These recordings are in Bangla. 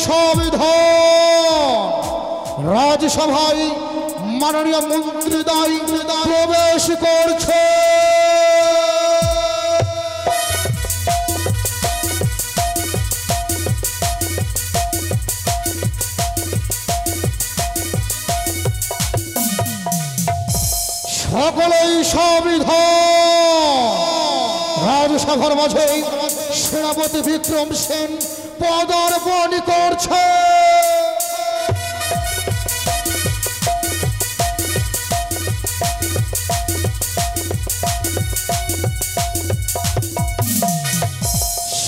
সংবিধান রাজসভায় মাননীয় মন্ত্রীদ্বয় প্রবেশ করছে। সকলেই সংবিধান রাজসভার মাঝে সেনাপতি বিক্রম সেন পদার্পণ করছে।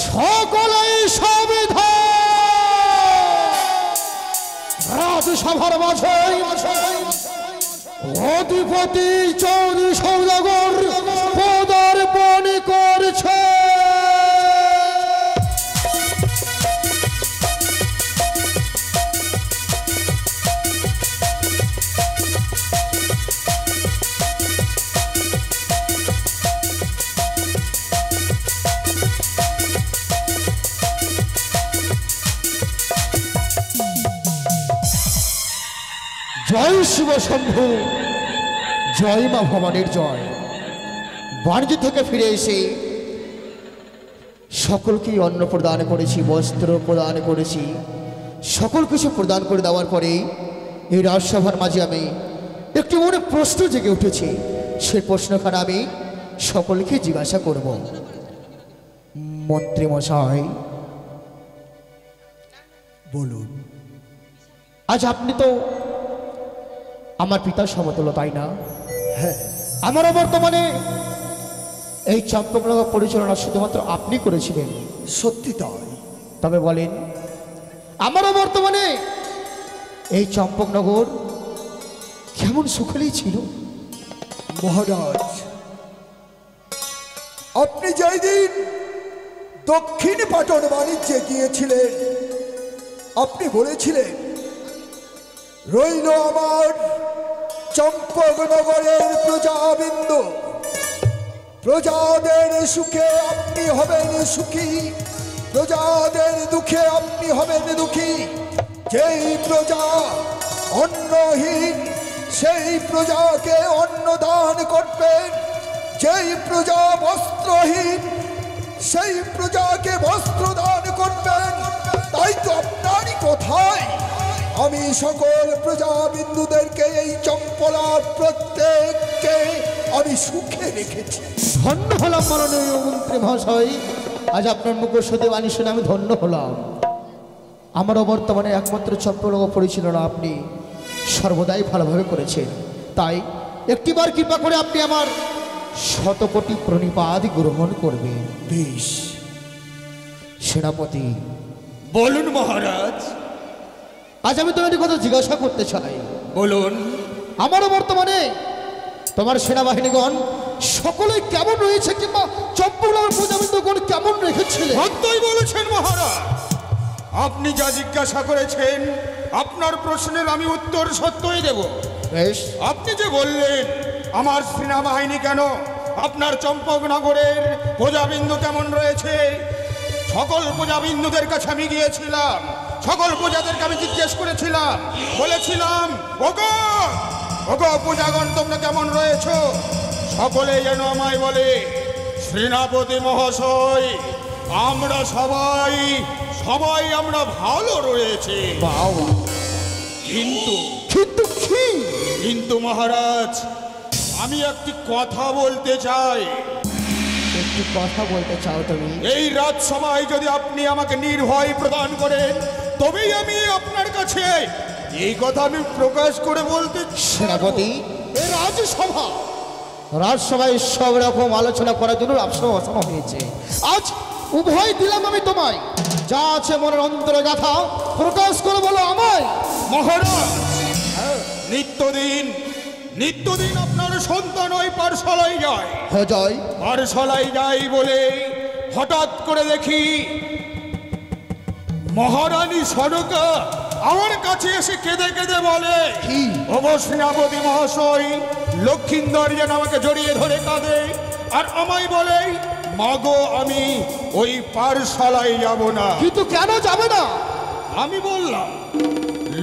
সকলেই সংবিধান রাজসভার মাঝে অধিপতি চৌধুরী সৌদাগর পদার্পণ করছে। জয় শিব শম্ভু, জয় মা ভবানীর জয়। বাণিজ্য থেকে ফিরে এসে সকলকেই অন্ন প্রদান করেছি, বস্ত্র প্রদান করেছি, সকল কিছু প্রদান করে দেওয়ার পরে এই রাজসভার মাঝে আমি একটি মনে প্রশ্ন জেগে উঠেছি। সেই প্রশ্নখানে আমি সকলকে জিজ্ঞাসা করব। মন্ত্রী মশাই বলুন, আজ আপনি তো আমার পিতার সমতুল্য, তাই না? হ্যাঁ, আমারও বর্তমানে এই চম্পকনগর পরিচালনা শুধুমাত্র আপনি করেছিলেন। সত্যি তাই। তবে বলেন, আমারও বর্তমানে এই চম্পকনগর কেমন সুখেই ছিল? মহারাজ, আপনি যেই দিন দক্ষিণ পাটন বাণিজ্যে গিয়েছিলেন, আপনি বলেছিলেন রইল আমার চম্পকনগরের প্রজাবৃন্দ, প্রজাদের সুখে আপনি হবেন সুখী, প্রজাদের দুঃখে আপনি হবেন দুঃখী। যেই প্রজা অন্নহীন সেই প্রজাকে অন্ন দান করবেন, যেই প্রজা বস্ত্রহীন সেই প্রজাকে বস্ত্র দান করবেন। তাই তো আপনারই কথায় আমি সকল প্রজাবিন্দুদেরকে এই চম্পলা প্রত্যেককে আমি সুখে রেখেছি। ধন্য হলাম মাননীয় মন্ত্রী মহাশয়, আজ আপনার মুখ সদে বাণী শুনে আমি ধন্য হলাম। আমারও বর্তমানে একমাত্র চম্পকনগর পরিচালনা আপনি সর্বদাই ভালোভাবে করেছেন। তাই একটিবার কৃপা করে আপনি আমার শতকোটি প্রণিপাত গ্রহণ করবেন। বেশ। সেনাপতি বলুন মহারাজ। আজ আমি তোমার কথা জিজ্ঞাসা করতে চাই। বলুন। আমারও বর্তমানে তোমার সেনাবাহিনীগণ সকলে কেমন রয়েছে, কিংবা চম্পকনগর প্রজাবৃন্দগণ কেমন রেখেছিলেন? সত্যই বলেছেন মহারাজ। আপনি যা জিজ্ঞাসা করেছেন আপনার প্রশ্নের আমি উত্তর সত্যই দেব। বেশ। আপনি যে বললেন আমার সেনাবাহিনী কেন, আপনার চম্পকনগরের প্রজাবিন্দু কেমন রয়েছে, সকল প্রজাবিন্দুদের কাছে আমি গিয়েছিলাম, সকল প্রজাদেরকে আমি জিজ্ঞেস করেছিলাম, বলেছিলাম ওগো ওগো প্রজাগণ তোমরা কেমন রয়েছ? সকলে যেন আমায় বলে সেনাপতি মহাশয় আমরা সবাই সবাই আমরা ভালো রয়েছে। কিন্তু কিন্তু কি? কিন্তু মহারাজ আমি একটি কথা বলতে চাই। একটি কথা বলতে চাও তুমি? এই রাজসভায় যদি আপনি আমাকে নির্ভয় প্রদান করেন তবেই আমি আপনার কাছে এই কথা আমি প্রকাশ করে বলতে। সেনাপতি, এই রাজসভায় সব রকম আলোচনা করার জন্য রাজসভা বসানো হয়েছে। আজ উভয় দিলাম আমি তোমায়, যা আছে মনের অন্তরে গাথা প্রকাশ করে বলো আমায়। মহারাজ, নিত্যদিন নিত্যদিন আপনার সন্তান ওই পাঠশালায় যায়। হ্যাঁ যায়। পাঠশালায় যাই বলে হঠাৎ করে দেখি মহারানী সনকা আমার কাছে এসে কেঁদে কেঁদে বলে, কি? ওগো সেনাপতি মহাশয়, লক্ষিন্দর যেন আমাকে জড়িয়ে ধরে কাঁদে আর আমায় বলে মাগো আমি ওই পাঠশালায় যাব না। কিন্তু কেন যাবে না? আমি বললাম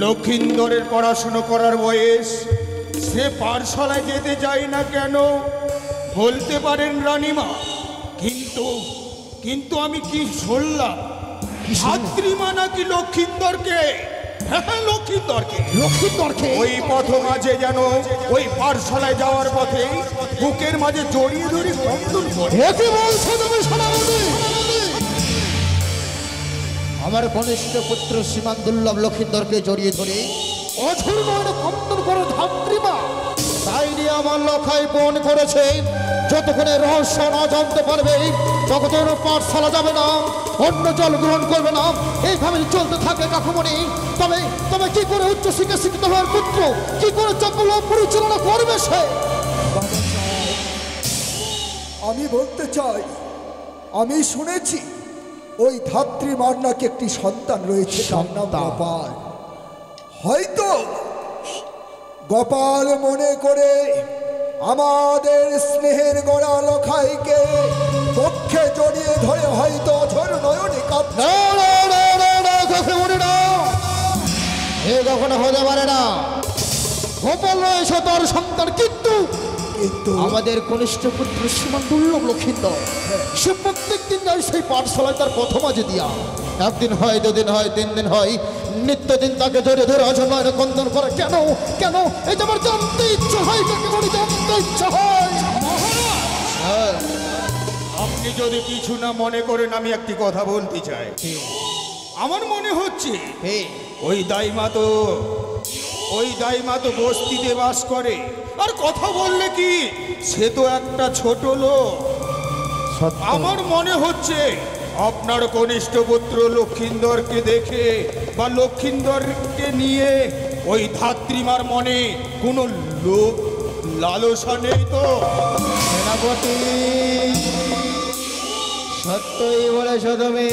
লক্ষিন্দরের পড়াশুনো করার বয়স, সে পাঠশালায় যেতে চায় না কেন বলতে পারেন রানীমা? কিন্তু কিন্তু আমি কি শুনলাম, ছাত্রীমা নাকি লক্ষিন্দরকে, হ্যাঁ লক্ষিন্দরকে ওই পথ মাঝে যেন ওই পাঠশালায় যাওয়ার পথে বুকের মাঝে জড়িয়ে ধরে কন্দন করে। আমার কনিষ্ঠ পুত্র শ্রীমান দুর্লভ লক্ষিন্দরকে জড়িয়ে ধরে অঝোর নয়নে কন্দন করে ধাত্রীমা, তাই নিয়ে আমার লখাই পণ করেছে যতক্ষণে রহস্য না জানতে পারবে ততক্ষণ পাঠশালা যাবে না, অন্য জল গ্রহণ করবে না। এইভাবে চলতে থাকে কাকুমণি। তবে তবে কি করে উচ্চশিক্ষা শিক্ষিত হওয়ার পুত্র কি করে চক্র পরিচালনা করবে সে? আমি বলতে চাই, আমি শুনেছি ওই ধাত্রী মার নাকি একটি সন্তান রয়েছে, তার নাম গোপাল। হয়তো গোপাল মনে করে আমাদের স্নেহের গড়া লখাইকে পক্ষে জড়িয়ে ধরে হয়তো অঝোর নয়নে কাঁদছে। এ কখনো হতে পারে না। গোপাল রয়েছে তার সন্তান, কিন্তু আমাদের কনিষ্ঠ পুত্র শ্রীমান দুর্লভ লক্ষিন্দর সে প্রত্যেক দিন যায় সেই পাঠশালায় তার পথ মাঝে দিয়া। একদিন হয়, দুদিন হয়, 3 দিন হয়, নিত্যদিন তাকে ধরে ধরে অজন্মায় কন্দন করে। কেন কেন? এই যে আমার জানতে ইচ্ছা হয়, তাকে বলি জানতে ইচ্ছা হয়। আপনি যদি কিছু না মনে করেন আমি একটি কথা বলতে চাই। আমার মনে হচ্ছে ওই দাইমা তো বস্তিতে বাস করে, আর কথা বললে কি সে তো একটা ছোট লোক। আমার মনে হচ্ছে আপনার কনিষ্ঠ পুত্র লক্ষিন্দরকে দেখে বা লক্ষিন্দরকে নিয়ে ওই ধাত্রীমার মনে কোনো লোক লালসা নেই তো? সেনাপতি, সত্যই বলেছ তুমি।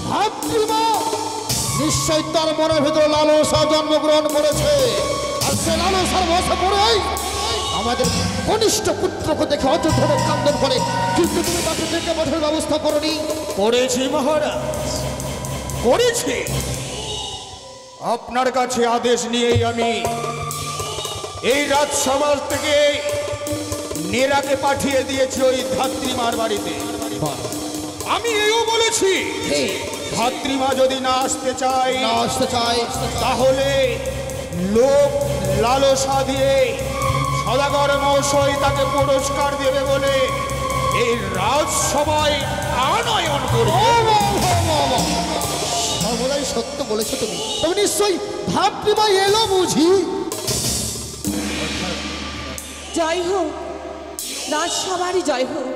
ধাত্রীমা নিশ্চয় তার মনের ভিতরে লালসা জন্মগ্রহণ করেছে, আর সে লালসার বসে পড়েই আমাদের কনিষ্ঠ পুত্রকে দেখে অযোধ্যা কান্দন করে। কিন্তু তুমি তাকে ডেকে পাঠানোর ব্যবস্থা করনি। করেছি মহারাজ, করেছি। আপনার কাছে আদেশ নিয়েই আমি এই রাজসমাজ থেকে নেরাকে পাঠিয়ে দিয়েছি ওই ধাত্রীমার বাড়িতে। আমি এও বলেছি ধাত্রীমা যদি না আসতে চায় তাহলে লোক লালসা দিয়ে সদাগর মহাশয় তাকে পুরস্কার দেবে বলে এই রাজসভায় আনয়ন করবে। সর্বদাই সত্য বলেছো তুমি। তবে নিশ্চয়ই ধাত্রীমা এলো বুঝি। জয় হোক, রাজসভারই জয় হোক,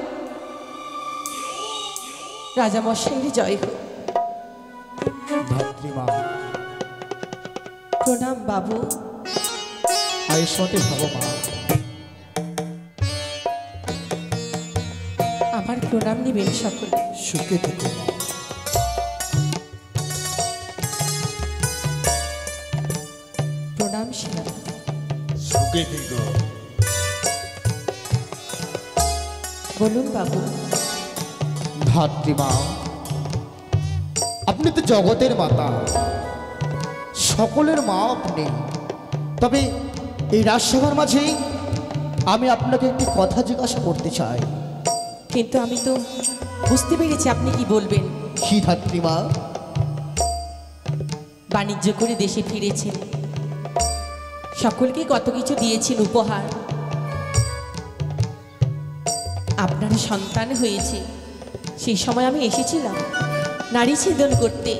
রাজামশাইয়ের জয় হোক। ধাত্রীমা প্রণাম বাবু। আয়ুষ্মতি ভব মা। আমার প্রণাম নিবেন সকলে। সুখে থেকো। প্রণাম সেনা। সুখে থেকো। বলুন বাবু। ধাত্রীমা, আপনি তো জগতের মাতা, সকলের মা আপনি। তবে এই রাজসভার মাঝে আমি আপনাকে একটি কথা জিজ্ঞাসা করতে চাই। কিন্তু আমি তো বুঝতে পেরেছি আপনি কি বলবেন। কি ধাত্রীমা? বাণিজ্য করে দেশে ফিরেছেন, সকলকে কত কিছু দিয়েছেন উপহার। আপনার সন্তান হয়েছে, সেই সময় আমি এসেছিলাম নারী ছেদন করতে।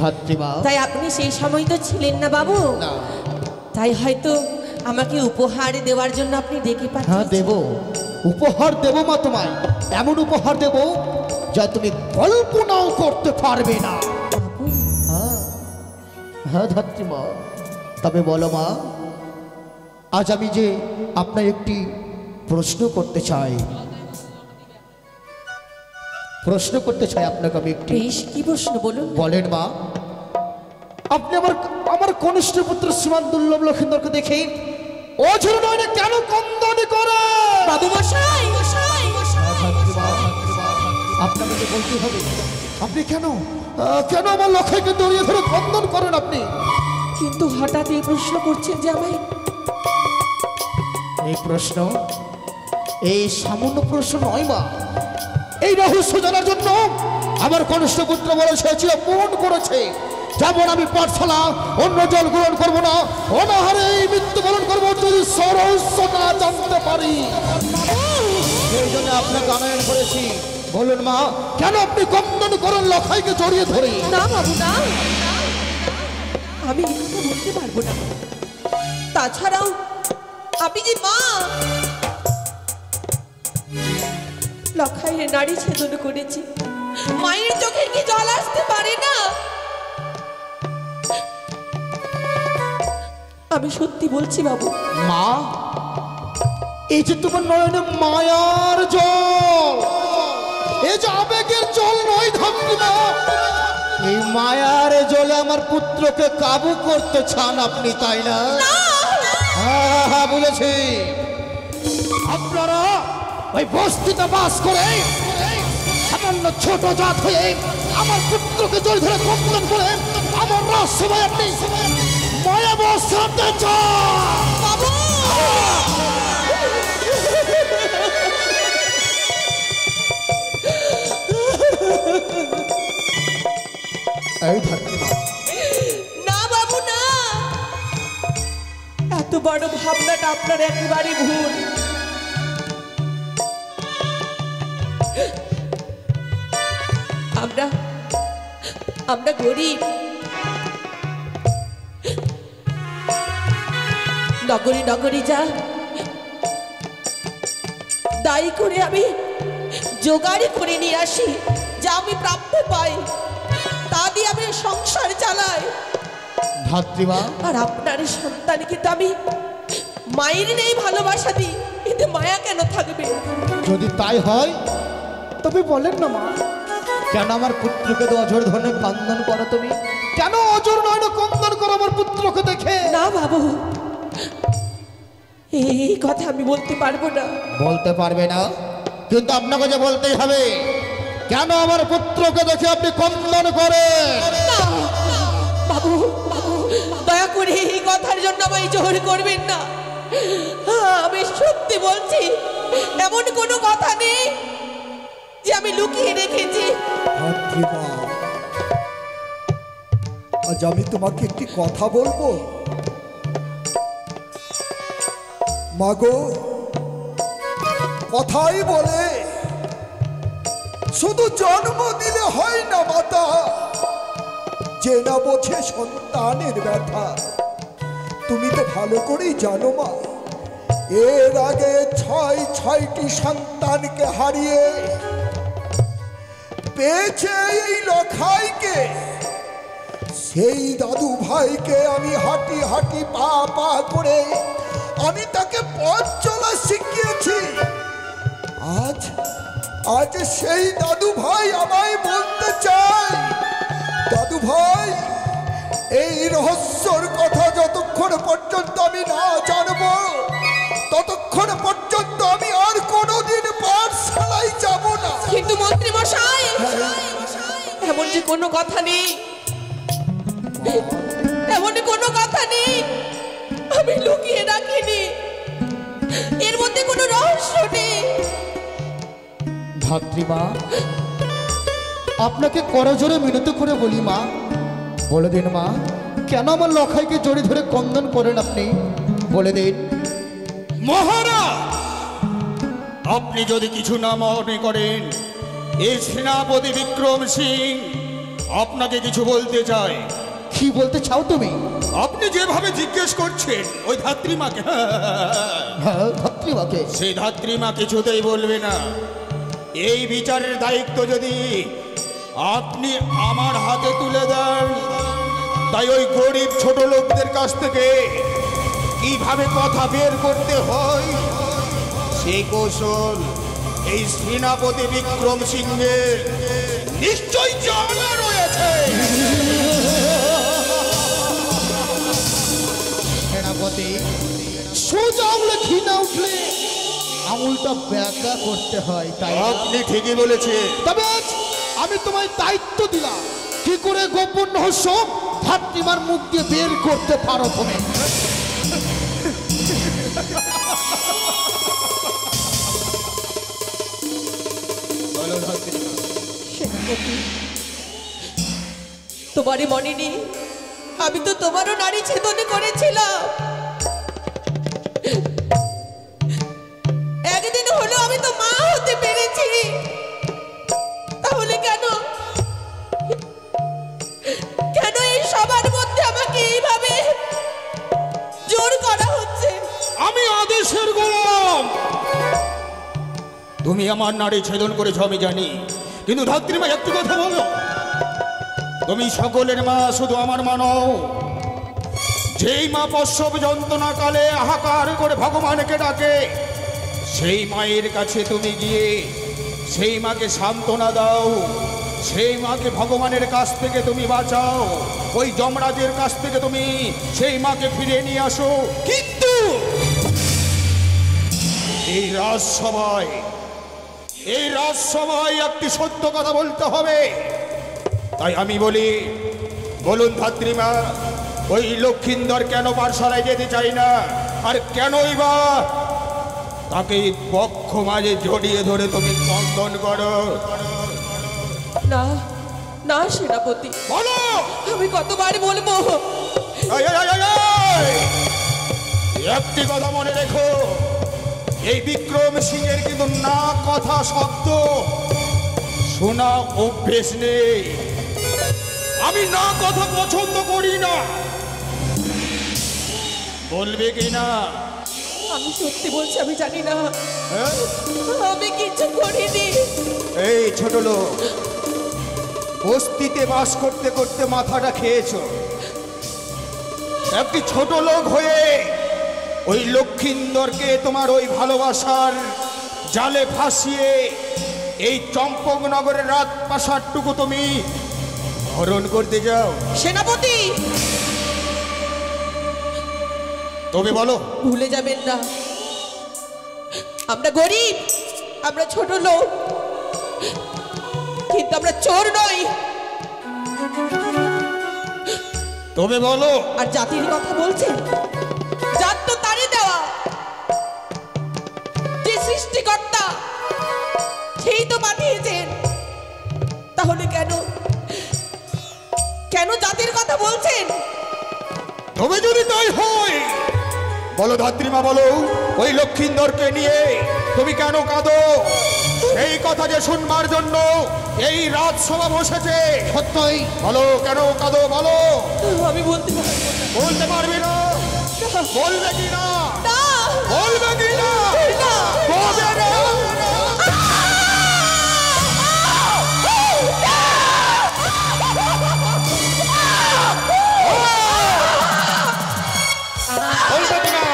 ধাত্রীমা, তাই আপনি সেই সময় তো ছিলেন না বাবু, না। তাই হয়তো আমাকে উপহার দেওয়ার জন্য আপনি ডেকে হ্যাঁ পাঠিয়েছেন। দেব, উপহার দেব মা তোমায়, এমন উপহার দেব যা তুমি কল্পনাও করতে পারবে না। বাবু, হ্যাঁ হ্যাঁ ধাত্রীমা। তবে বলো মা, আজ আমি যে আপনার একটি প্রশ্ন করতে চাই আপনাকে আমি একটি। বেশ, কি প্রশ্ন বলুন। বলেন মা, আপনি আমার কনিষ্ঠ পুত্র শ্রীমান দুর্লভ লক্ষিন্দরকে দেখে অঝোর নয়নে কেন কন্দন করে? বাবু মশাই, আপনাকে বলতে হবে, আপনি কেন কেন আমার লক্ষ্যকে জড়িয়ে ধরে বন্ধন করেন আপনি? কিন্তু হঠাৎ এই প্রশ্ন করছেন যে আমায়? এই প্রশ্ন, এই সামান্য প্রশ্ন নয় মা। এই রহস্য জানার জন্য আমার কনিষ্ঠ পুত্র বলেছে, চিরপূরণ করেছে, যেমন আমি পাঠশালা অন্য জল গ্রহণ করবো না, অনাহারে এই মৃত্যুবরণ করবো যদি সরহস্য না জানতে পারি। সেই জন্য আপনাকে আনয়ন করেছি। বলুন মা, কেন আপনি কন্দন করেন লখাইকে জড়িয়ে ধরে? না বাবু না, আমি এই কথা বলতে পারবো না। তাছাড়াও আমি যে মা, লখাইয়ের নারী ছেদন করেছি, মায়ের চোখে কি জল আসতে পারে না? আমি সত্যি বলছি বাবু। মা, এই যে তোমার নয়নে মায়ার জল, এই যে আবেগের জল নয় ধাত্রী মা, এই মায়ার জলে আমার পুত্রকে কাবু করতে চান আপনি, তাই না? হ্যাঁ হ্যাঁ বুঝেছি। আপনারা ওই বস্তিতে বাস করে সামান্য ছোট জাত হয়ে আমার পুত্রকে জড়িয়ে ধরে কম্পন করে আমার রহস্যময় আপনি মায়া বসাতে চান। এই ধাত্রী মা, না বাবু না, এত বড় ভাবনাটা আপনার একেবারে ভুল। আমরা গরিব, নগরী নগরী যা দায়ী করে আমি জোগাড়ি করে নিয়ে আসি, যা আমি প্রাপ্য পাই তা দিয়ে আমি সংসার চালাই। ধাত্রীমা, আর আপনার সন্তানকে তো আমি মায়ের নেই ভালোবাসা দিই, এতে মায়া কেন থাকবে? যদি তাই হয় তবে বলেন না মা, কেন আমার পুত্রকে তো অজর ধরনের কন্দন করো তুমি? কেন অজর নয় কন্দন করো আমার পুত্রকে দেখে? না বাবু, এই কথা আমি বলতে পারবো না। বলতে পারবে না, কিন্তু আপনাকে যে বলতেই হবে, কেন আমার পুত্রকে দেখে আপনি কন্দন করেন? বাবু, দয়া করে এই কথার জন্য আমায় জোর করবেন না। আমি সত্যি বলছি, এমন কোনো কথা নেই যে আমি লুকিয়ে রেখেছি। ধাত্রীমা, আজ আমি তোমাকে একটি কথা বলবো। মাগো, কথাই বলে শুধু জন্ম দিলে হয় না মাতা, যে না বোঝে সন্তানের ব্যথা। তুমি তো ভালো করেই জানো মা, এর আগে ছয়টি সন্তানকে হারিয়ে পেয়েছে এই লখাইকে। সেই দাদু ভাইকে আমি হাঁটি হাঁটি পা পা করে আমি তাকে পথ চলা শিখিয়েছি। আজ সেই দাদু ভাই আমায় বলতে চায়, দাদু ভাই, এই রহস্যর কথা যতক্ষণ পর্যন্ত আমি না জানবো ততক্ষণ পর্যন্ত আমি আর কোনোদিন পাঠশালায় যাব না। কিন্তু মন্ত্রী মশাই, এমন যে কোনো কথা নেই, এমন কোনো কথা নেই, আমি লুকিয়ে রাখিনি, এর মধ্যে কোনো রহস্য নেই। ধাত্রীমা, আপনাকে করজোরে মিনতি করে বলি মা, বলে দিন মা, কেন আমার লখাইকে জড়িয়ে ধরে কন্দন করেন আপনি? বলে দিন। মহারাজ, আপনি যদি কিছু না মনে করেন, এই সেনাপতি বিক্রম সিং আপনাকে কিছু বলতে চায়। কি বলতে চাও তুমি? আপনি যেভাবে জিজ্ঞেস করছেন ওই ধাত্রীমাকে, হ্যাঁ ধাত্রীমাকে, সেই ধাত্রীমা কিছুতেই বলবে না। এই বিচারের দায়িত্ব যদি আপনি আমার হাতে তুলে দেন, তাই ওই গরিব ছোট লোকদের কাছ থেকে কিভাবে কথা বের করতে হয় সেই কৌশল এই সেনাপতি বিক্রম সিংহের নিশ্চয়ই জানা রয়েছে। সেনাপতি, সোজা আঙুলে ঘি না উঠলে আঙুলটা ব্যাকা করতে হয়, তাই না? আপনি ঠিকই বলেছেন। তবে আজ আমি তোমায় দায়িত্ব দিলাম, কি করে গোপন রহস্য ধাত্রীমার মুখ দিয়ে বের করতে পারো তুমি? সেনাপতি, তোমারই মনে নেই আমি তো তোমারও নারী ছেদন করেছিলাম। একদিন হলো আমি তো মা হতে পেরেছি, তাহলে কেন কেন এই সবার মধ্যে আমাকে এইভাবে জোর করা হচ্ছে? আমি আদেশের গোলাম। তুমি আমার নারী ছেদন করেছ আমি জানি, কিন্তু ধাত্রীমা একটু কথা বলো। তুমি সকলের মা, শুধু আমার মা নও। যেই মা প্রসব যন্ত্রণা কালে হাহাকার করে ভগবানকে ডাকে, সেই মায়ের কাছে তুমি গিয়ে সেই মাকে সান্ত্বনা দাও, সেই মাকে ভগবানের কাছ থেকে তুমি বাঁচাও, ওই যমরাজের কাছ থেকে তুমি সেই মাকে ফিরে নিয়ে আসো। কিন্তু এই রাজসভায় একটি সত্য কথা বলতে হবে। তাই আমি বলি, বলুন ধাত্রীমা, ওই লক্ষিন্দর কেন পাঠশালায় যেতে চাই না, আর কেনই বা তাকে পক্ষ মাঝে জড়িয়ে ধরে তুমি বন্ধন করো? না না সেনাপতি, বলো। আমি কতবার বলবো? এই, এই, এই, এই! একটি কথা মনে রেখো, এই বিক্রম সিংহের কিন্তু না কথা শব্দ শোনা অভ্যেস নেই। আমি না কথা পছন্দ করি না। বলবে কি না? আমি সত্যি বলছি, আমি জানি না, হ্যাঁ? আমি কিছু করিনি। এই ছোট লোক, বস্তিতে বাস করতে করতে মাথাটা খেয়েছ। একটি ছোট লোক হয়ে ওই লক্ষিন্দরকে তোমার ওই ভালোবাসার জালে ফাঁসিয়ে এই চম্পকনগরের রাত প্রাসাদটুকু তুমি হরণ করতে যাও। সেনাপতি, তবে বলো, ভুলে যাবেন না আমরা গরিব, আমরা ছোট লোক, কিন্তু আমরা চোর নই। তবে বলো। আর জাতির কথা বলছেন, জাত তো তারই দেওয়া, যে সৃষ্টিকর্তা সেই তো পাঠিয়েছেন। তাহলে কেন কেন জাতির কথা বলছেন? তবে যদি তাই হয়, বলো ধাত্রীমা, বলো ওই লক্ষিন্দরকে নিয়ে তুমি কেন কাঁদো? এই কথা যে শুনবার জন্য এই রাজসভা বসেছে। সত্যই বলো কেন কাঁদো, বলো। আমি বলতে পারবো না। বলতে পারবি না? বলবে কি না? না, বলবে কি না? না। বলবে না? বলবে কি না?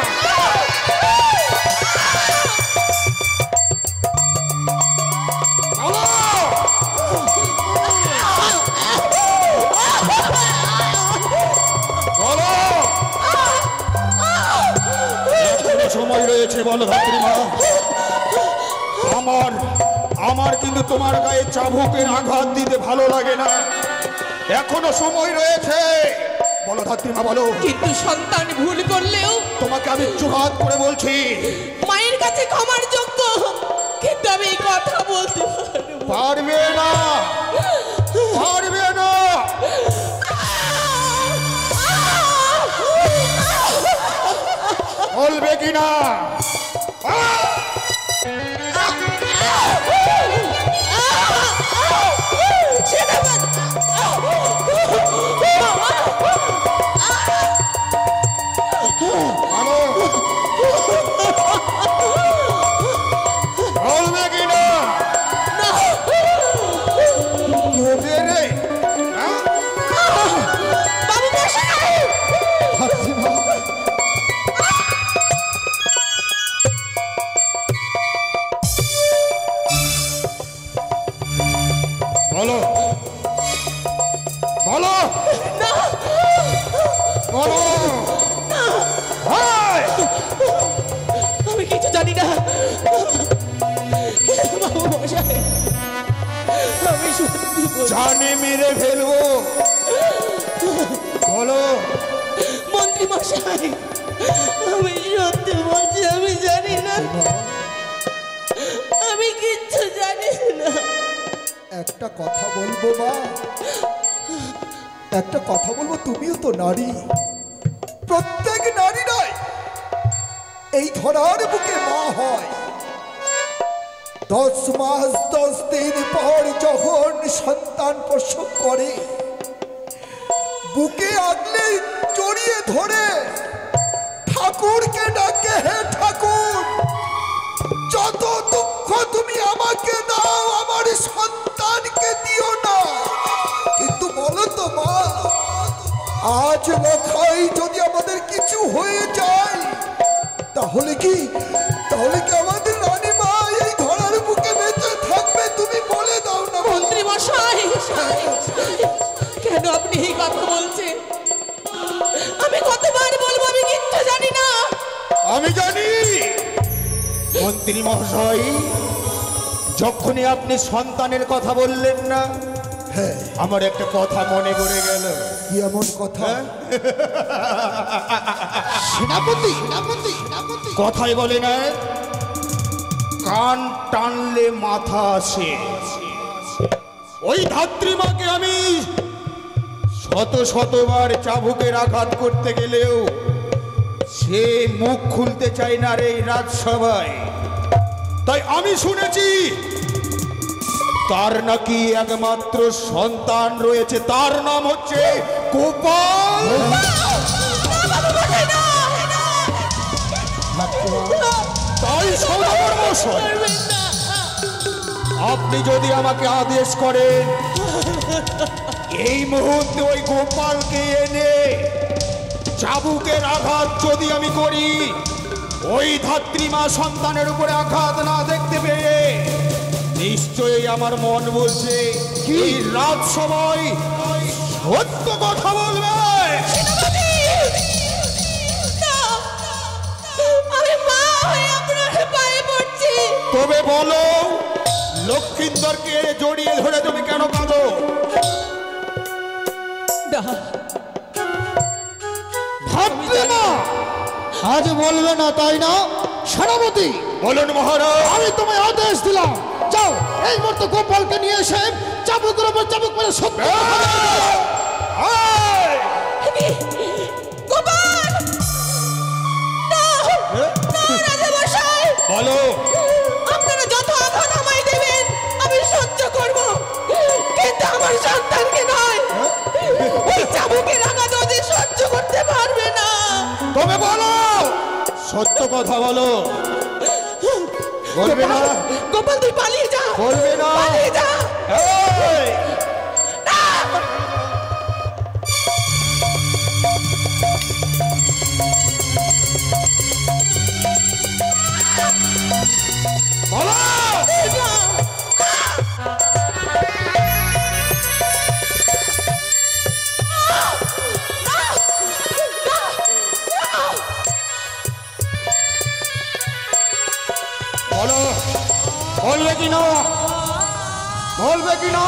বলো। বলো। এখনো সময় রয়েছে, বলো ধাত্রীমা। আমার কিন্তু তোমার গায়ে চাবুকের আঘাত দিতে ভালো লাগে না। এখনো সময় রয়েছে, বলো ধাত্রীমা, বলো। কিন্তু সন্তান ভুল করলেও তোমাকে আমি জোহাত করে বলছি, মায়ের কাছে ক্ষমার যোগ্য, কিন্তু আমি এই কথা বলতে পারবো পারবে না, পারবে না। বলবে কি না? বলো। বলবে কি না? বলবে রে? হ্যাঁ? বাবু মশাই! ধাত্রীমা, জানে মেরে ফেলবো। বলো মন্ত্রী মশাই, আমি সত্যি বলছি, আমি জানি না, আমি কিচ্ছু জানি না। একটা কথা বলবো মা, একটা কথা বলবো, তুমিও তো নারী, প্রত্যেক নারীরাই এই ধরার বুকে মা হয়। 10 মাস 10 দিন পর যখন সন্তান প্রসব করে, বুকে আগলে জড়িয়ে ধরে ঠাকুরকে ডাকে, হে ঠাকুর, যত দুঃখ তুমি আমাকে দাও, আমার সন্তানকে দিও না। কিন্তু বলো তো মা, আজ লখাই যদি আমাদের কিছু হয়ে যায়, তাহলে কি আমাদের রানী মা এই ধরার বুকে বেঁচে থাকবে? তুমি বলে দাও না মন্ত্রী মশাই, কেন আপনি এই কথা বলছেন? আমি কতবার বলবো আমি কিচ্ছু জানি না। আমি জানি মন্ত্রী মহাশয়, যখনই আপনি সন্তানের কথা বললেন না, হ্যাঁ, আমার একটা কথা মনে পড়ে গেল। কি এমন কথা? সেনাপতি কথাই বলে না, কান টানলে মাথা আসে। ওই ধাত্রীমাকে আমি শতবার চাবুকের আঘাত করতে গেলেও সে মুখ খুলতে চায় না রে এই রাজসভায়। তাই আমি শুনেছি তার নাকি একমাত্র সন্তান রয়েছে, তার নাম হচ্ছে গোপাল। তাই সৌদাগর মশাই, আপনি যদি আমাকে আদেশ করেন, এই মুহূর্তে ওই গোপালকে এনে চাবুকের আঘাত যদি আমি করি, ওই ধাত্রীমা সন্তানের উপরে আঘাত না দেখতে পেয়ে নিশ্চয়ই আমার মন বলছে কি রাজসভায় সত্য কথা বলবে। আমি মা হয়ে আপনার পায়ে পড়ছি। তবে বলো, লক্ষিন্দরকে জড়িয়ে ধরে তুমি কেন কাঁদো? ধাত্রীমা আজ বলবে না তাই না? সেনাপতি, বলুন মহারাজ। আমি তোমায় আদেশ দিলাম, যাও এই মুহূর্তে গোপালকে নিয়ে এসে চাবুকের উপর চাবুক মেরে সত্য গোপাল, রাজামশাই, বলো। আপনারা যত আঘাত আমায় দেবেন আমি সহ্য করব, কিন্তু আমার সন্তানকে নয়। ওই চাবুকের আঘাত ওদের সহ্য করতে পারবে না। তবে বলো, সত্য কথা বলো। বলবে না? গোপাল, তুই পালিয়ে যা, বলবে না? পালিয়ে যা। এই! বলো। বলো, বলবে কি না? বলবে কি না?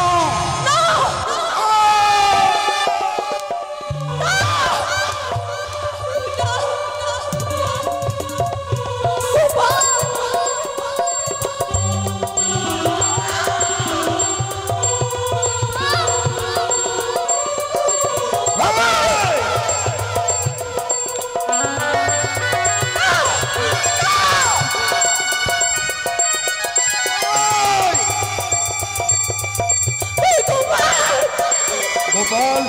গোপাল,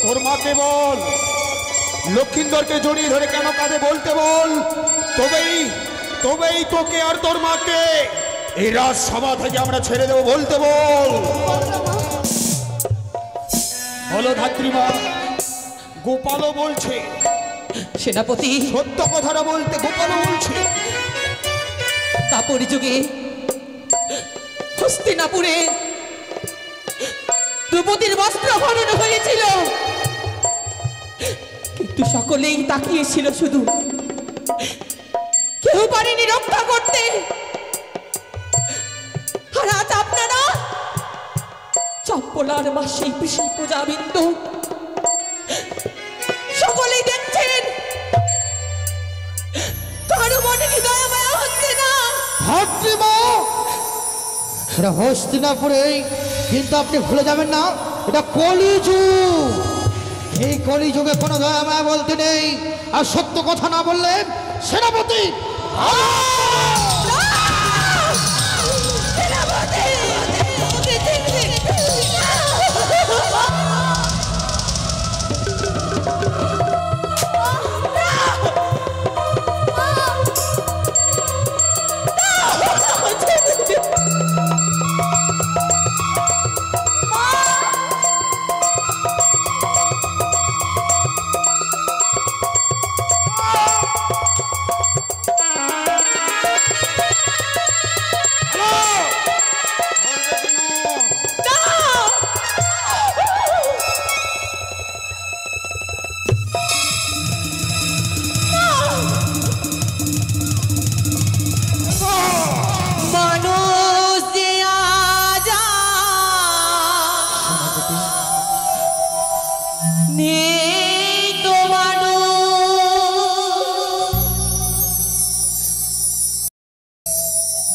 তোর মাকে বল, লক্ষিন্দরকে জড়িয়ে ধরে কেন কাঁদে বলতে বল। তবেই তোকে আর তোর মাকে এই রাজসভা থেকে আমরা ছেড়ে দেবো, বলতে বল। বলো ধাত্রীমা। গোপালও বলছে, সেনাপতি, সত্য কথাটা বলতে গোপালও বলছে। দাপর যুগে হস্তিনাপুরে দ্রৌপদীর বস্ত্র হরণ হয়েছিল, কিন্তু সকলেই তাকিয়েছিল, শুধু কেউ পারেনি রক্ষা করতে। আর আজ আপনারা ভোলার মাসি পিসি পূজাবিন্দু সকলেই দেখছেন কারো মনে কি দয়া মায়া হচ্ছে না। ভাতৃমা, এটা হস্তিনাপুরে, কিন্তু আপনি ভুলে যাবেন না এটা কলিযুগ। এই কলিযুগে কোনো দয়া মায়া বলতে নেই। আর সত্য কথা না বললে সেনাপতি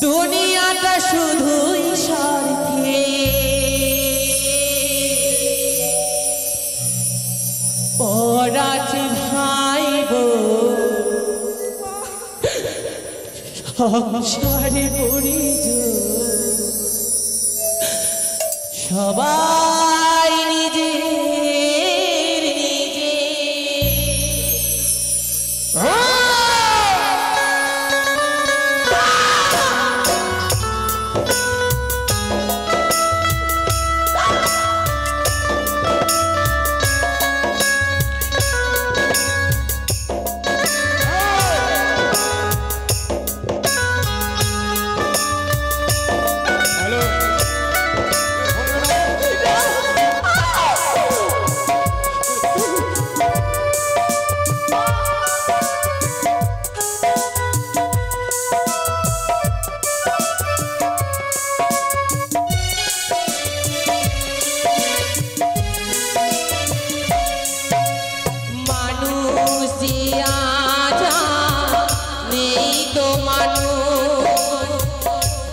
দুনিয়াটা শুধুই স্বার্থে, পরাচি ভাই সংসারে পরিজন সবাই নিজে নিজে।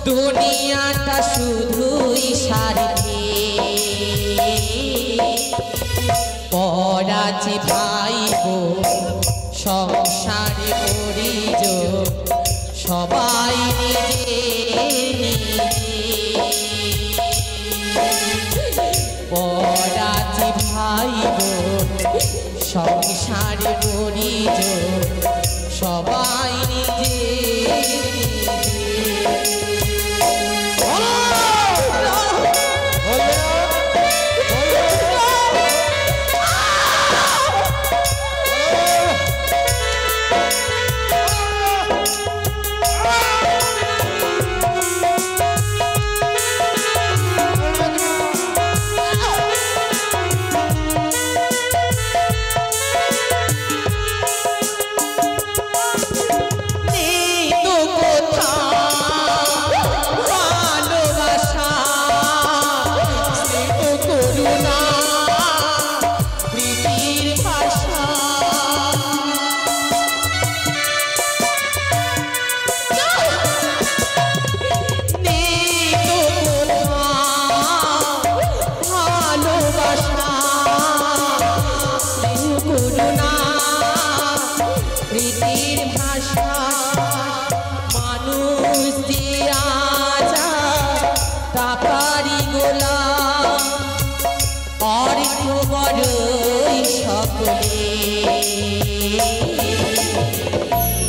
দুনিয়াটা শুধুই স্বার্থে, পরাচি ভাই বোন সংসারে পরিজন সবাই নিজে নিজে। পরাচি ভাই বোন সংসারে পরিজন সবাই নিজে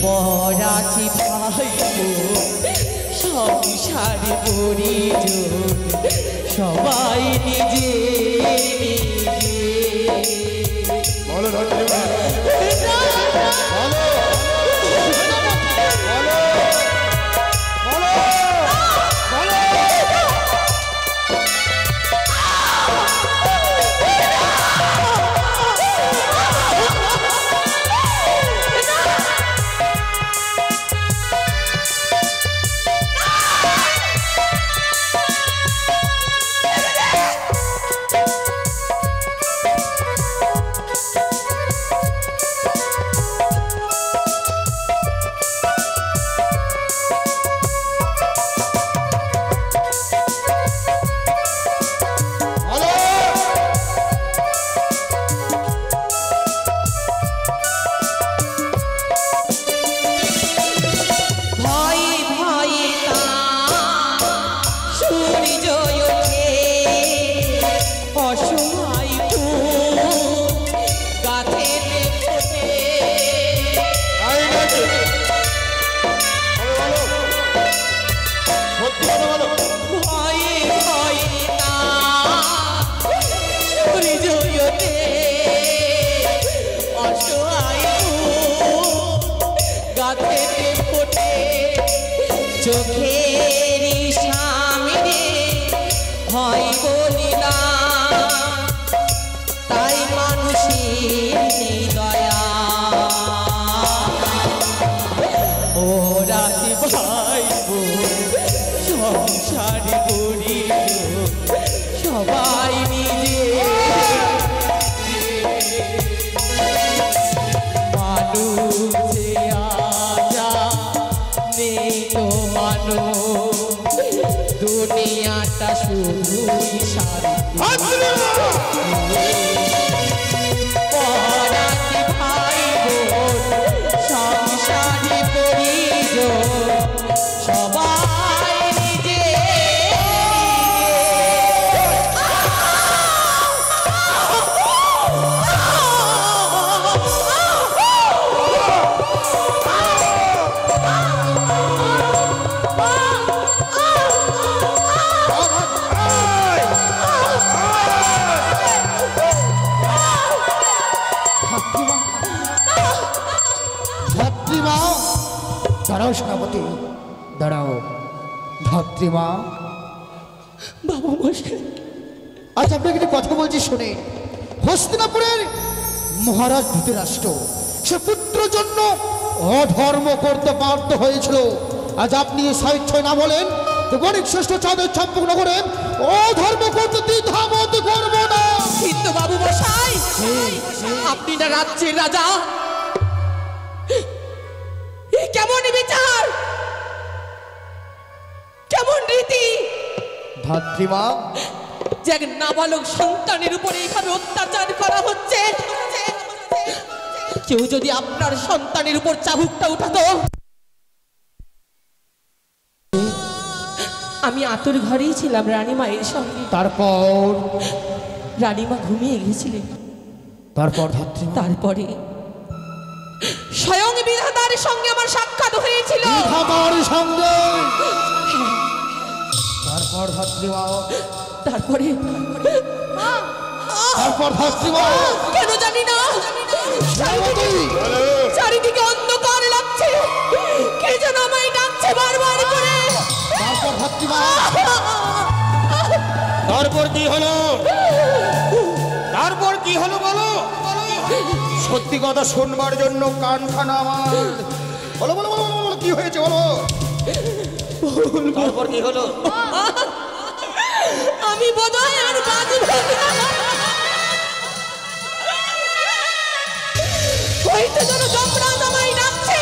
পরাচি ভাই সংসারে পরিজন সবাই নিজে চোখের সামনে হয় বলিদান, তাই মানুষের দয়া ও রাতে ভাই সংসার করি সবাই নিজে মানুষে আজা নেই তো মানো দুনিয়াটা শুধুই শান্তি পরাতে ভাই বোন সংসারে পরিজন সবাই নিজে ধাত্রীমা, দাঁড়াও সেনাপতি, দাঁড়াও। ধাত্রীমা, বাবু মশাই, আজ আপনাকে একটি কথা বলছি শুনে। হস্তিনাপুরের মহারাজ ধৃতরাষ্ট্র সে পুত্র জন্য অধর্ম করতে বাধ্য হয়েছিল। আজ আপনি সাহিত্যয় না বলেন তো গণিক শ্রেষ্ঠ চাঁদের চম্পকনগরে অধর্ম করতে দ্বিধাবোধ করবো না। কিন্তু বাবু মশাই, আপনি না রাজ্যের রাজা, এ কেমন বিচার, কেমন রীতি? ধাত্রীমা, যে এক নাবালক সন্তানের উপরে এইভাবে অত্যাচার করা হচ্ছে, কেউ যদি আপনার সন্তানের উপর চাবুকটা উঠাতো, আমি আতুর ঘরেই ছিলাম রানীমায়ের সঙ্গে। তারপর রানীমা ঘুমিয়ে গেছিলেন। তারপর ধাত্রীমা, তারপরে স্বয়ং বিধাতার সঙ্গে আমার সাক্ষাৎ হয়েছিল। বিধাতার সঙ্গে। তারপর ধাত্রীমা, তারপরে তারপর ধাত্রীমা, কেন জানি না চারিদিকে অন্ধকার লাগছে, কে যেন আমায় ডাকছে বারবার করে। তারপর ধাত্রীমা, তারপর কি হলো? তারপর কি হলো বলো? সত্যি কথা শুনবার জন্য কান খানা আমার। বলো বলো বলো বলো বলো, কি হয়েছে বলো? তারপর কি হলো? আমি বোধহয় আর বাঁচব না। হয়তো যেন যমরাজ আমায় ডাকছে,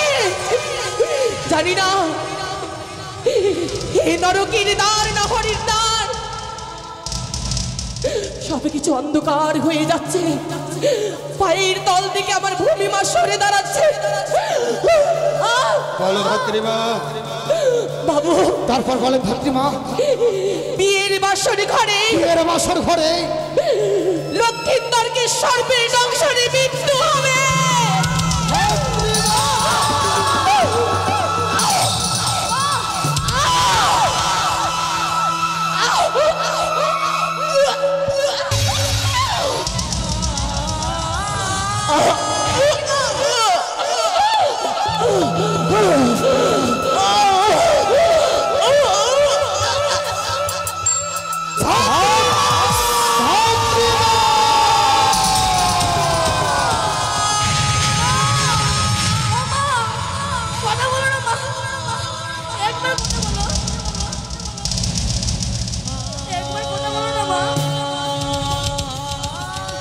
জানি না এ নরকের দ্বার না হরির দ্বার। সব কিছু অন্ধকার হয়ে যাচ্ছে, পায়ের তল থেকে আমার ভূমিমা সরে দাঁড়াচ্ছে। বলো ধাত্রীমা। বাবু, তারপর বলেন ধাত্রীমা, বিয়ের বাসর ঘরে, বিয়ের বাসর ঘরে লক্ষ্মীন্দরকে সর্পের দংশনে মৃত্যু হবে।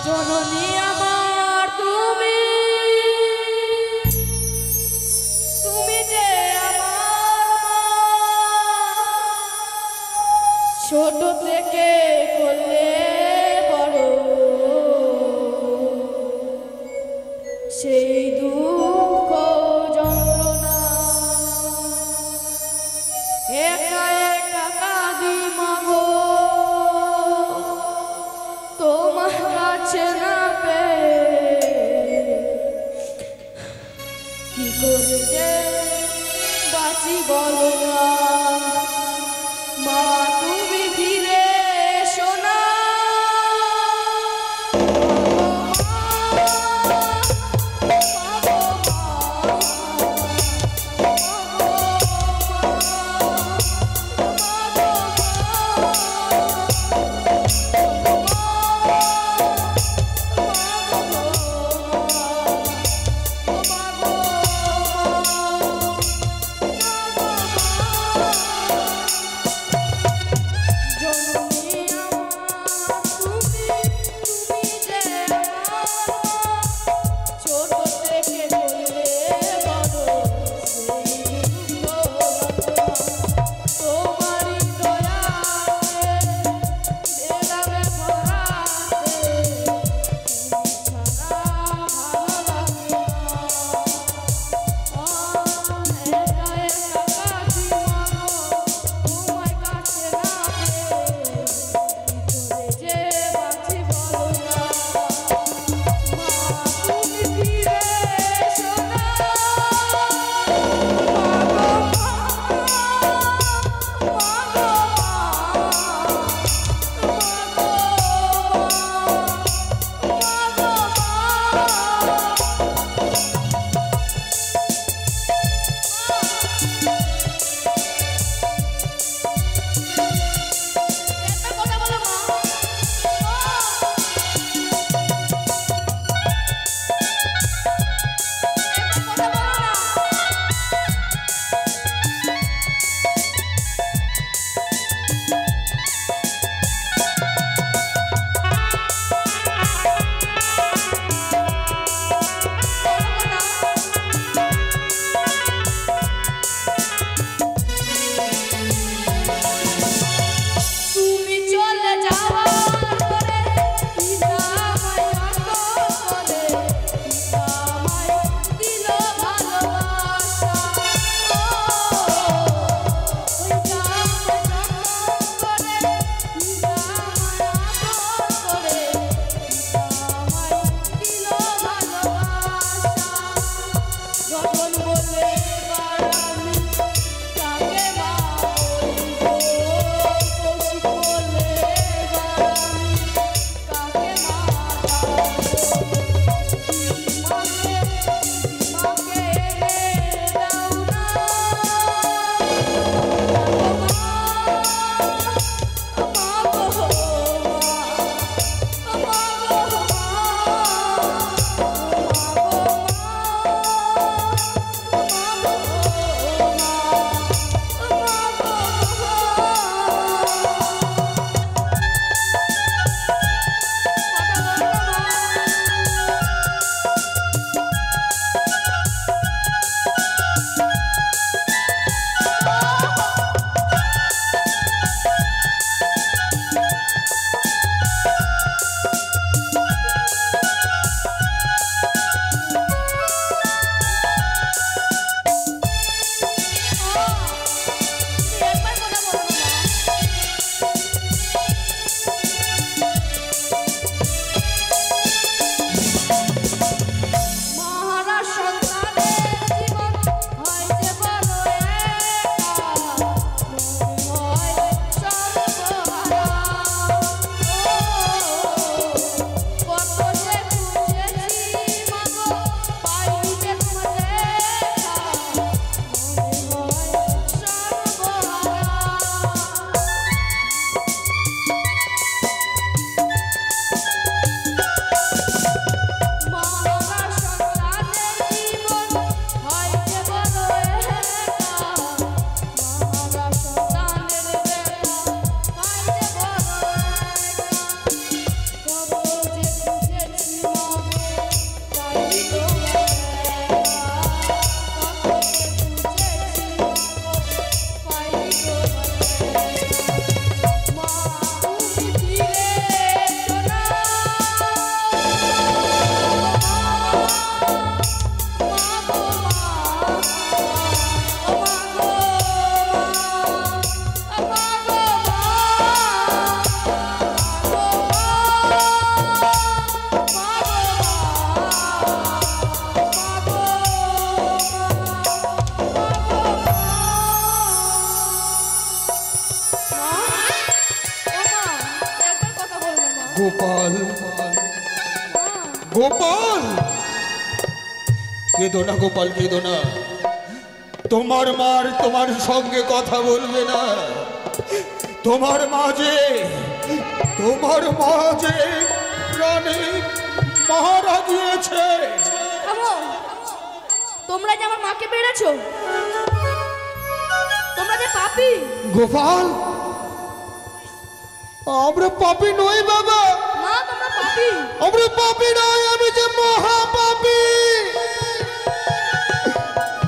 জননী আমার তুমি, তুমি যে আমার ছোট থেকে করলে বড়, সেই দুঃখ যন্ত্রণা একা একা কাঁদি মাগো, তোমার কাছে না পেয়ে কি করে যে বাঁচি বলো না। মা তুমি ফিরে এসো না, গোপাল, কেঁদো না গোপাল, কেঁদো না। তোমার মার তোমার সঙ্গে কথা বলবে না। তোমার মাঝে প্রাণে মারা গিয়েছে। থামো, তোমরা যে আমার মাকে মেরেছো, তোমরা যে পাপী। গোপাল, আমরা পাপী নই বাবা। মা, তোমরা পাপী। আমরা পাপী নই, আমি যে মহাপাপী।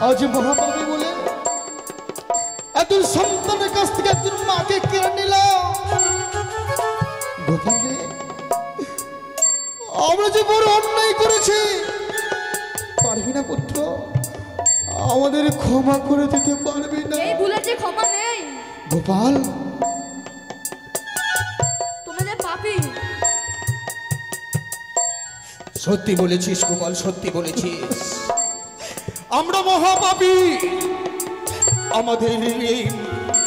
আজ মহাপাপী বলে একজন সন্তানের কাছ থেকে একজন মাকে কেড়ে নিল। গোপাল রে, আমরা যে বড় অন্যায় করেছি, পারবি না পুত্র? আমাদের ক্ষমা করে দিতে পারবি না? এই ভুলের যে ক্ষমা নেই। গোপাল, তোমরা যে পাপী। সত্যি বলেছিস গোপাল, সত্যি বলেছিস। আমরা মহাপাপী। আমাদের এই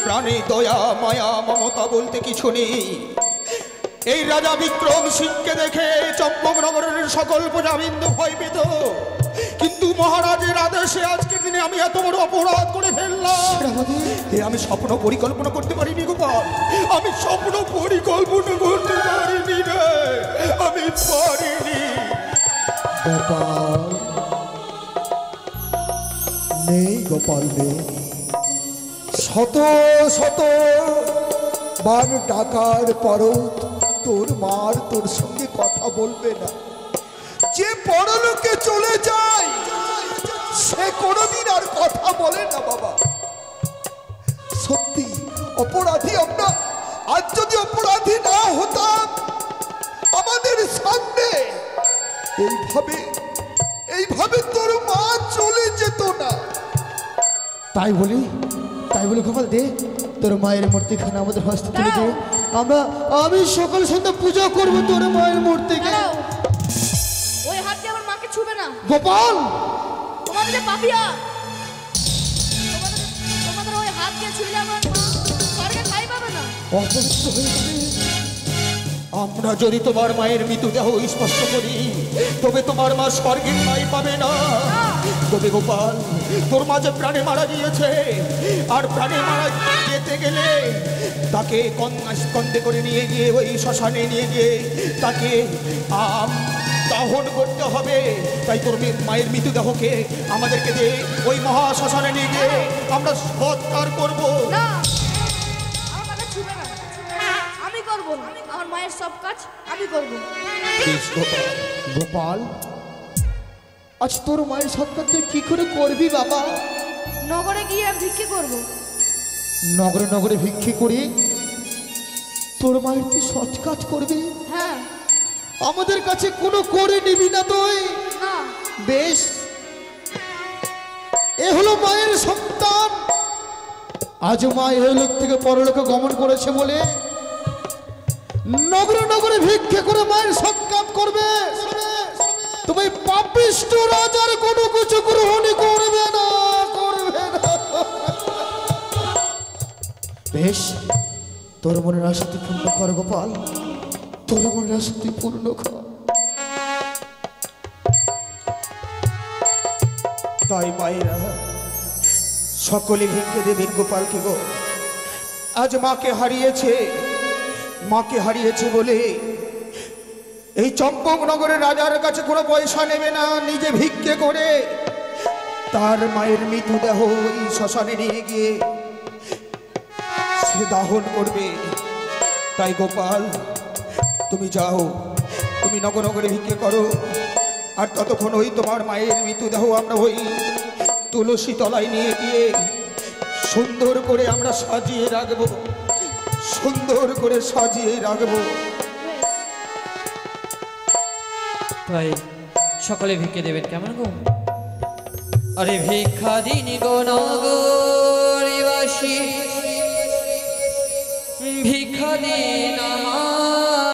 প্রাণে দয়া মায়া মমতা বলতে কিছু নেই। এই রাজা বিক্রম সিংকে দেখে চম্পকনগরের সকল প্রজাবিন্দু ভয় পেত, কিন্তু মহারাজের আদেশে আজকের দিনে আমি এত বড় অপরাধ করে ফেললাম। আমি স্বপ্ন পরিকল্পনা করতে পারিনি গোপাল, আমি স্বপ্ন পরিকল্পনা করতে পারিনি রে, আমি পারিনি। গোপাল নেই, গোপাল নেই। শত শত বার ডাকার পরও তোর মার তোর সঙ্গে কথা বলবে না। যে পরলোকে চলে যায় সে কোনোদিন আর কথা বলে না বাবা। সত্যি অপরাধী আমরা। আজ যদি অপরাধী না হতাম, আমাদের সামনে এইভাবে তোর মা চলে যেত না। তাই বলি গোপাল, দে তোর মায়ের মূর্তিখানা আমাদের হস্তে তুলে দে। আমি সকাল সন্ধ্যা পূজা করবো তোর মায়ের মূর্তিকে। দাঁড়াও, ওই হাত দিয়ে আমার মাকে ছুবে না। গোপাল, তোমাদের যে পাপিয়া, তোমাদের ওই হাত দিয়ে ছুঁলে আমার মা স্বর্গে ঠাঁই পাবে না। অসুস্থ হয়ে যাবে। আমরা যদি তোমার মায়ের মৃতদেহ স্পর্শ করি, তবে তোমার মা স্বর্গের ঠাঁই পাবে না। তবে গোপাল, তোর মা যে প্রাণে মারা গিয়েছে, আর প্রাণে মারা যেতে গেলে তাকে কন্দে করে নিয়ে গিয়ে ওই শ্মশানে নিয়ে গিয়ে তাকে দাহন করতে হবে। তাই তোর মায়ের মৃতদেহকে আমাদেরকে দিয়ে ওই মহা শ্মশানে নিয়ে গিয়ে আমরা সৎকার করবো। না, আমার মাকে ছুবে না। আমি করবো, আমার মায়ের সব কাজ আমি করবো। গোপাল, আজ তোর মায়ের সৎকার তুই কি করে করবি বাবা? নগরে গিয়ে আমি ভিক্ষে করবো। নগরে ভিক্ষে করি তোর মায়ের তুই সৎকার করবি? হ্যাঁ। আমাদের কাছে কোনো করে নিবি না তুই? না। বেশ, এ হলো মায়ের সন্তান। আজ মা এই লোক থেকে পরলোকে গমন করেছে বলে নগরে ভিক্ষে করে মায়ের সৎকার করবে। তুমি পাপিষ্ঠ রাজার কোনো কিছু গ্রহণ করবে না। বেশ, তোর মনের আশা তুই পূর্ণ কর গোপাল, তোর মনের আশা তুই পূর্ণ কর। তাই মায়েরা সকলে ভিক্ষে দেবেন গোপালকে গো। আজ মাকে হারিয়েছে বলে এই চম্পকনগরের রাজার কাছে কোনো পয়সা নেবে না, নিজে ভিক্ষে করে তার মায়ের মৃতদেহ এই শ্মশানে নিয়ে গিয়ে সে দাহন করবে। তাই গোপাল, তুমি যাও, তুমি নগরে ভিক্ষে করো, আর ততক্ষণ ওই তোমার মায়ের মৃতদেহ আমরা ওই তুলসী তলায় নিয়ে গিয়ে সুন্দর করে আমরা সাজিয়ে রাখবো, সুন্দর করে সাজিয়ে রাখবো। তাই সকলে ভিক্ষে দেবেন কেমন গো? আরে ভিক্ষা দিন গো নগরবাসী, ভিক্ষা দিন আমার